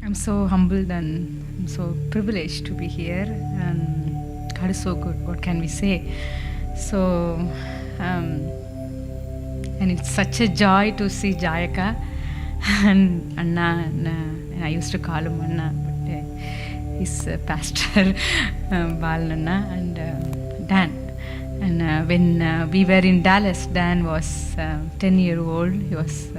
I'm so humbled and I'm so privileged to be here, and God is so good. What can we say? So, and it's such a joy to see Jayaka and Anna. And I used to call him Anna, but he's Pastor Balananna and Dan. And when we were in Dallas, Dan was 10-year-old. He was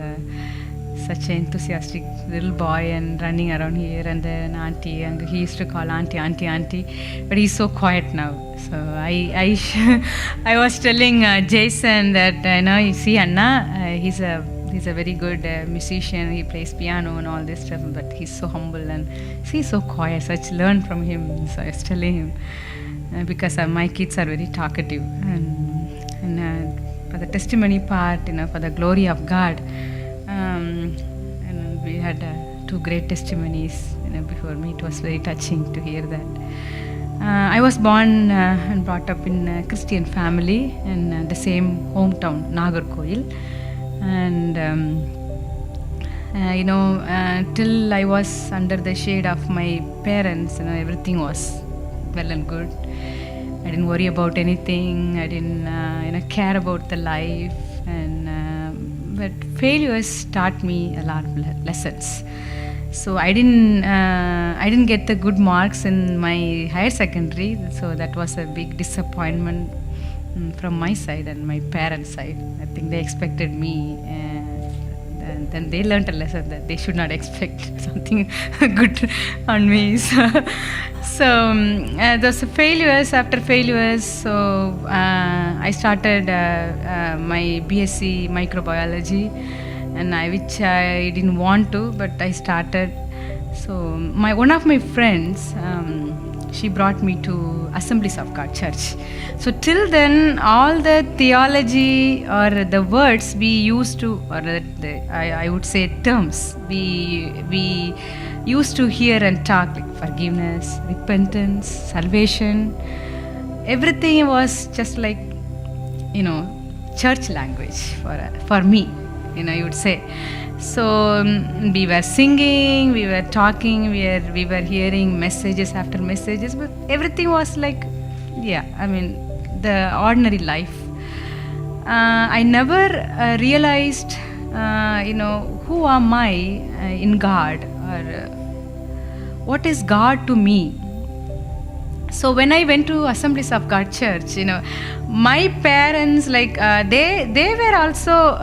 such an enthusiastic little boy and running around here, and then auntie, and he used to call auntie, but he's so quiet now. So I was telling Jason that you see Anna, he's a very good musician. He plays piano and all this stuff, but he's so humble and he's so quiet. So I learned from him. So I was telling him because my kids are very talkative, and for the testimony part, for the glory of God. And we had 2 great testimonies before me. It was very touching to hear that. I was born and brought up in a Christian family in the same hometown, Nagarkoil. And till I was under the shade of my parents, everything was well and good. I didn't worry about anything. I didn't care about the life. But failures taught me a lot of lessons. So I didn't get the good marks in my higher secondary. So that was a big disappointment from my side and my parents' side. I think they expected me, and then they learned a lesson that they should not expect something good on me. So those failures after failures. So I started my BSc microbiology, and which I didn't want to, but I started. So one of my friends, she brought me to Assemblies of God Church. So till then, all the theology or the words we used to, or I would say terms, we used to hear and talk, like forgiveness, repentance, salvation. Everything was just like, church language for me, you would say. So we were singing, we were talking, we were hearing messages after messages, but everything was like, the ordinary life. I never realized, who am I in God, or what is God to me. So when I went to Assemblies of God Church, my parents, they were also,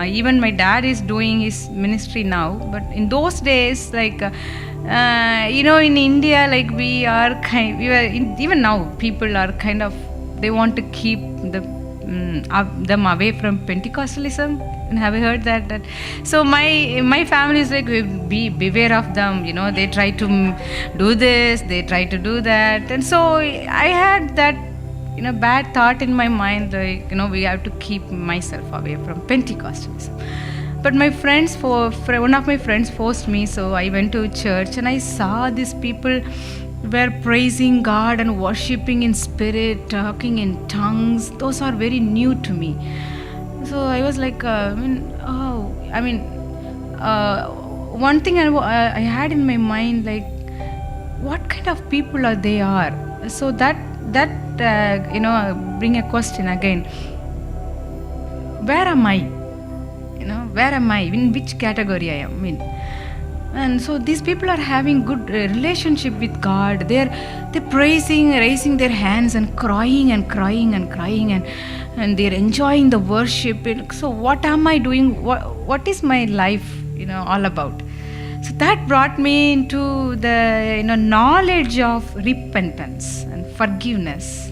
even my dad is doing his ministry now, but in those days, in India, even now, people are kind of, they want to keep them away from Pentecostalism. And have you heard that? So my family is like, beware of them. They try to do this, they try to do that, and so I had that bad thought in my mind, we have to keep myself away from Pentecostalism. But my friends, one of my friends forced me, so I went to church and I saw these people were praising God and worshipping in spirit, talking in tongues. Those are very new to me. So I was like, one thing I had in my mind, like, what kind of people are they are? So that bring a question again. Where am I? Where am I? In which category I am in? And so these people are having good relationship with God. They're praising, raising their hands and crying and they're enjoying the worship. So what am I doing? What is my life, all about? So that brought me into the knowledge of repentance and forgiveness.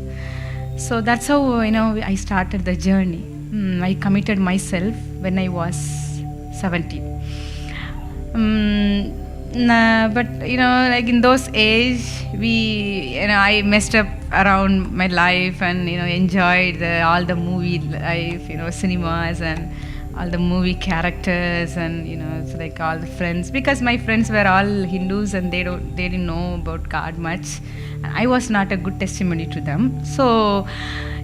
So that's how I started the journey. I committed myself when I was 17. But in those age, I messed up around my life and enjoyed all the movie life, cinemas and all the movie characters, and it's like all the friends, because my friends were all Hindus and they didn't know about God much. I was not a good testimony to them. So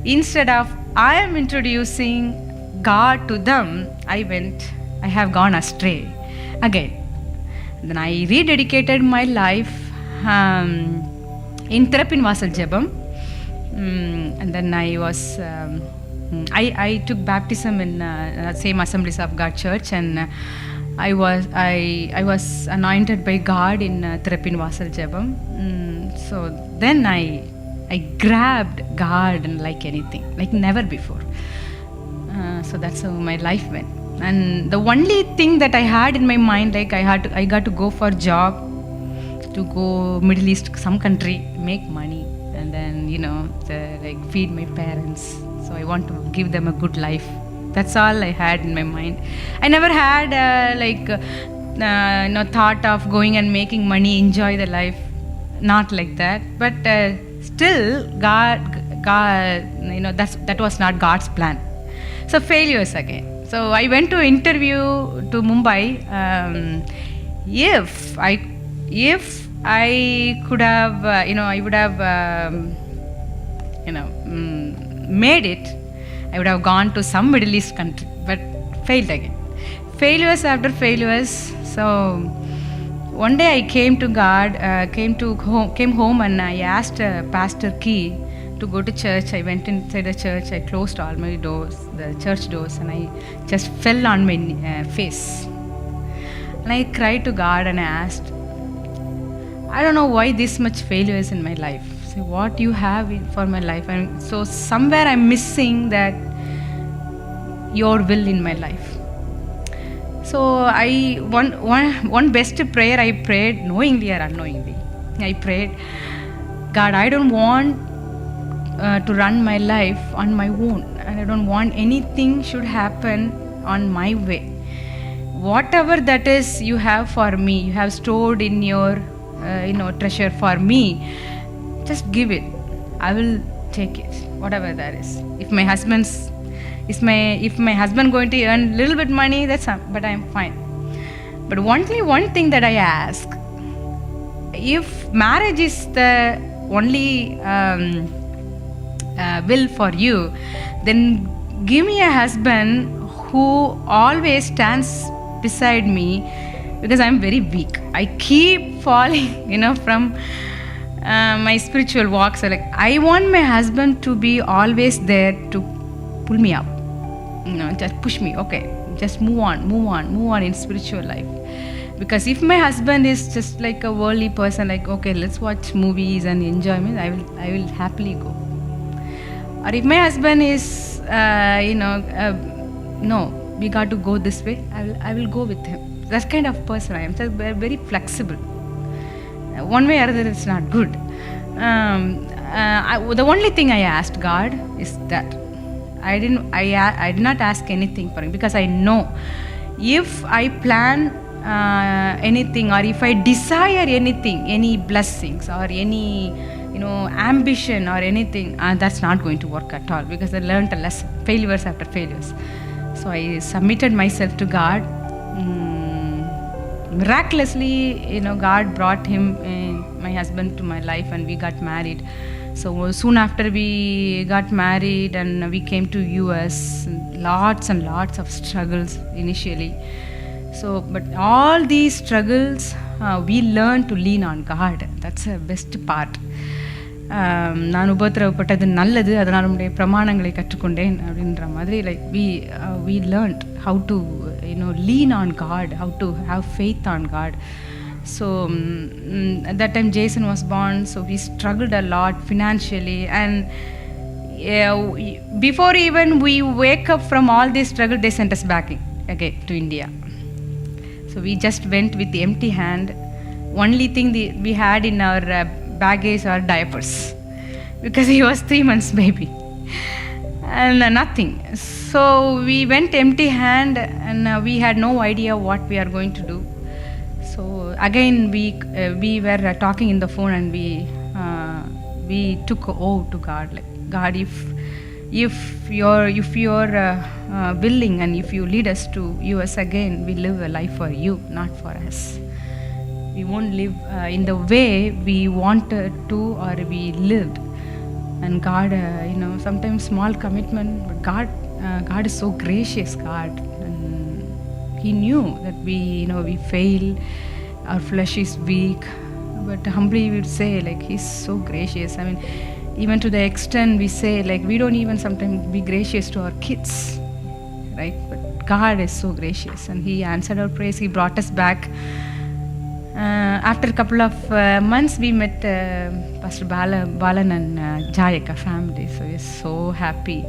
instead of I am introducing God to them, I have gone astray again. Then I rededicated my life in Thirapin Vasal Jabam. And then I was I took baptism in same Assemblies of God Church, and I was anointed by God in Thirapin Vasal Jabam. So then I grabbed God and like anything, like never before. So that's how my life went. And the only thing that I had in my mind, like I got to go for job, to go Middle East, some country, make money, and then like feed my parents. So I want to give them a good life. That's all I had in my mind. I never had thought of going and making money, enjoy the life. Not like that. But still, God, that was not God's plan. So failures again. So I went to interview to Mumbai. If I could have, I would have, made it, I would have gone to some Middle East country, but failed again. Failures after failures. So one day I came to God, came home, and I asked Pastor Key to go to church. I went inside the church. I closed all my doors, the church doors, and I just fell on my face. And I cried to God and I asked, I don't know why this much failures in my life. So what you have for my life, and so somewhere I'm missing that your will in my life. So one best prayer I prayed, knowingly or unknowingly. I prayed, God, I don't want to run my life on my own, and I don't want anything should happen on my way. Whatever that is you have for me, you have stored in your treasure for me, just give it. I will take it, whatever that is. If my husband going to earn little bit money, but I'm fine. But only one thing that I ask, if marriage is the only will for you, then give me a husband who always stands beside me, because I'm very weak. I keep falling, from my spiritual walk. So I want my husband to be always there to pull me up, just push me. Okay, just move on in spiritual life. Because if my husband is just like a worldly person, like okay, let's watch movies and enjoyment, I will happily go. Or if my husband is, no, we got to go this way, I will go with him. That kind of person I am. So very flexible. One way or other, it's not good. The only thing I asked God is that I did not ask anything for him, because I know if I plan anything, or if I desire anything, any blessings or any ambition or anything, that's not going to work at all, because I learned a lesson, failures after failures. So I submitted myself to God. Miraculously, God brought my husband to my life, and we got married. So soon after we got married and we came to US, lots and lots of struggles initially. So, but all these struggles, we learned to lean on God. That's the best part. நான் உபத்திரவப்பட்டது நல்லது, அதனால் உடைய பிரமாணங்களை கற்றுக்கொண்டேன் அப்படின்ற மாதிரி, like we learned how to lean on God, how to have faith on God. So at that time Jason was born, so we struggled a lot financially, and before even we wake up from all this struggle, they sent us back again to India. So we just went with the empty hand. Only thing we had in our baggage or diapers, because he was 3 months baby, and nothing. So we went empty hand, and we had no idea what we are going to do. So again we were talking in the phone, and we took an oath to God, like, God, if you're willing, and if you lead us to US again, we live a life for you, not for us. We won't live in the way we wanted to, or we lived. And God, sometimes small commitment, but God is so gracious, God. And He knew that we fail, our flesh is weak, but humbly we would say, like, He's so gracious. I mean, even to the extent we say, like, we don't even sometimes be gracious to our kids, right? But God is so gracious, and He answered our prayers. He brought us back. After a couple of months, we met Pastor Balan and Jayaka family. So we're so happy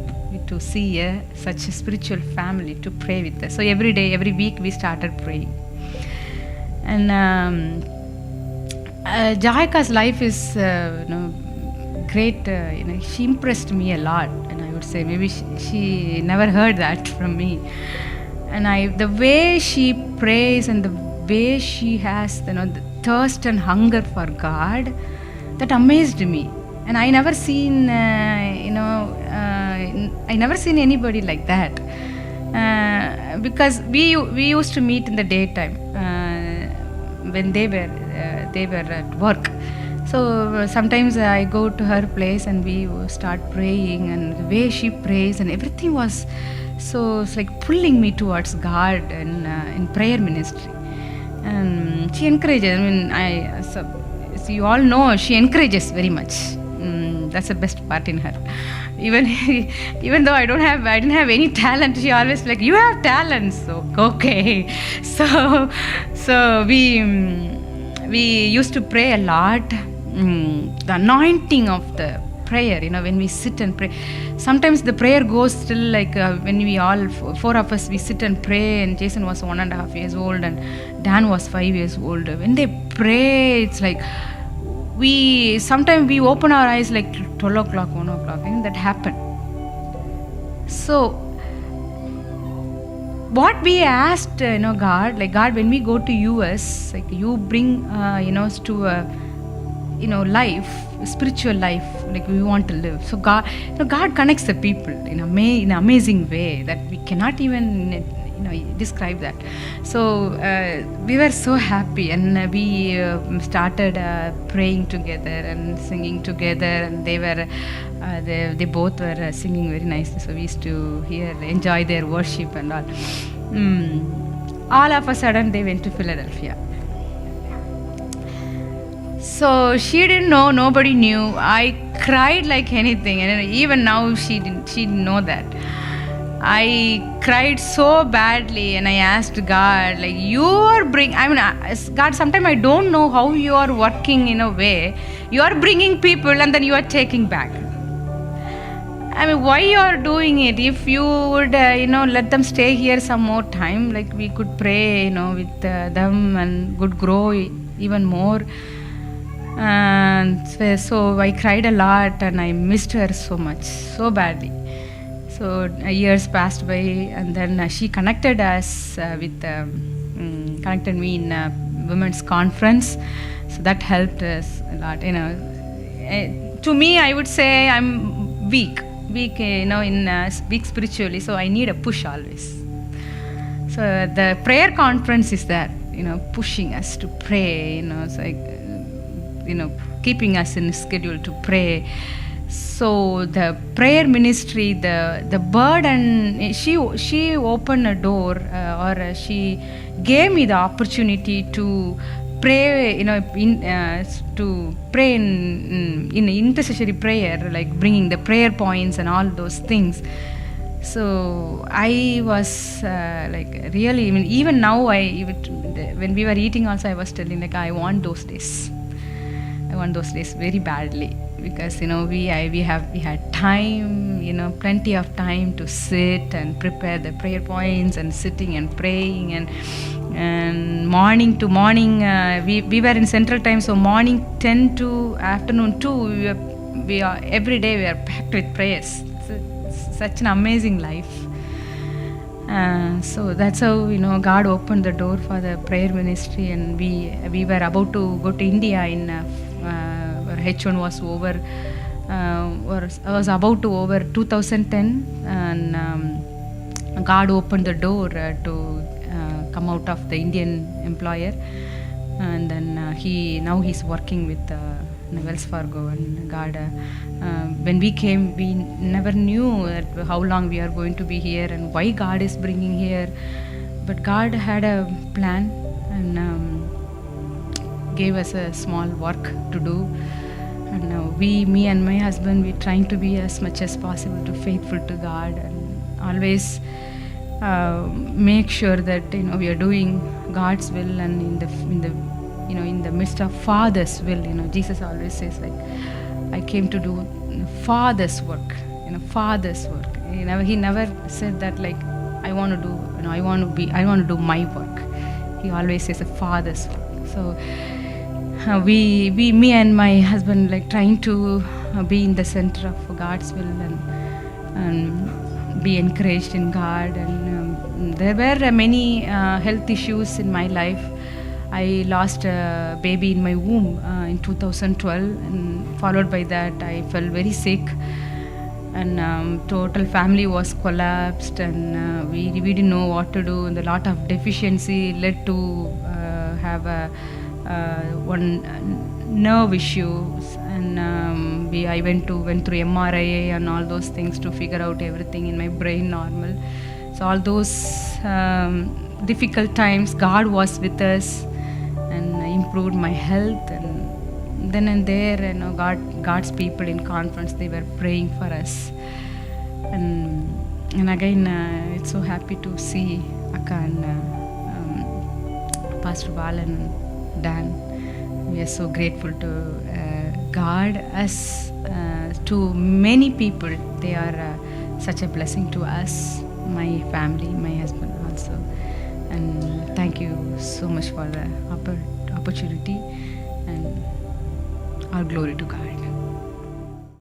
to see such a spiritual family to pray with us. So every day, every week, we started praying. And Jayaka's life is, great. She impressed me a lot, and I would say maybe she never heard that from me. And the way she prays and the way she has, the thirst and hunger for God, that amazed me. And I never seen, I never seen anybody like that. Because we used to meet in the daytime when they were at work. So sometimes I go to her place and we start praying, and the way she prays and everything was so, it's like pulling me towards God and in prayer ministry. And she encourages. I mean, so you all know, she encourages very much. That's the best part in her. Even though I didn't have any talent, she always like, you have talent, so okay. So we used to pray a lot. The anointing of the prayer, when we sit and pray. Sometimes the prayer goes still like when we all, four of us, we sit and pray, and Jason was 1.5 years old and Dan was 5 years old. When they pray, it's like sometimes we open our eyes like 12 o'clock, 1 o'clock, and that happened. So what we asked, God, like, God, when we go to US, like, you bring us to a life, spiritual life, like we want to live. So God, God connects the people in an amazing way that we cannot even describe that. So we were so happy, and we started praying together and singing together, and they both were singing very nicely. So we used to enjoy their worship and all. All of a sudden they went to Philadelphia. So she didn't know, nobody knew. I cried like anything, and even now she didn't know that. I cried so badly, and I asked God, like, God, sometimes I don't know how you are working in a way. You are bringing people and then you are taking back. I mean, why you are doing it? If you would, let them stay here some more time, like we could pray, with them and could grow even more. And so I cried a lot, and I missed her so much, so badly. So years passed by, and then she connected us connected me in a women's conference. So that helped us a lot. To me, I would say I'm weak, weak spiritually. So I need a push always. So the prayer conference is there, pushing us to pray. It's like, keeping us in schedule to pray. So the prayer ministry, the burden, she opened a door, or she gave me the opportunity to pray, to pray in intercessory prayer, like bringing the prayer points and all those things. So I was really, even now, when we were eating also, I was telling, like, I want those days. I want those days very badly, because we had time, plenty of time to sit and prepare the prayer points and sitting and praying, and morning to morning, we were in Central Time, so morning 10 to afternoon 2, we are every day we are packed with prayers. It's such an amazing life. So that's how God opened the door for the prayer ministry, and we were about to go to India in H1 was over, was about to over 2010, and God opened the door to come out of the Indian employer, and then he's working with Wells Fargo. And God, when we came, we never knew how long we are going to be here and why God is bringing here, but God had a plan, and gave us a small work to do. And me and my husband, we're trying to be as much as possible to faithful to God, and always make sure that we are doing God's will, and in the midst of Father's will. Jesus always says, like, I came to do Father's work. Father's work. He never said that, like, I want to do. I want to do my work. He always says a Father's work. So me and my husband, like, trying to be in the center of God's will, and be encouraged in God. And there were many health issues in my life. I lost a baby in my womb in 2012, and followed by that I felt very sick, and total family was collapsed, and we didn't know what to do, and a lot of deficiency led to have one nerve issues, and I went through MRI and all those things to figure out everything in my brain normal. So all those difficult times, God was with us and improved my health. And then and there, God's people in conference, they were praying for us. And again, it's so happy to see Akka and Pastor Bal and Dan. We are so grateful to God, as to many people. They are such a blessing to us, my family, my husband also. And thank you so much for the opportunity, and all glory to God.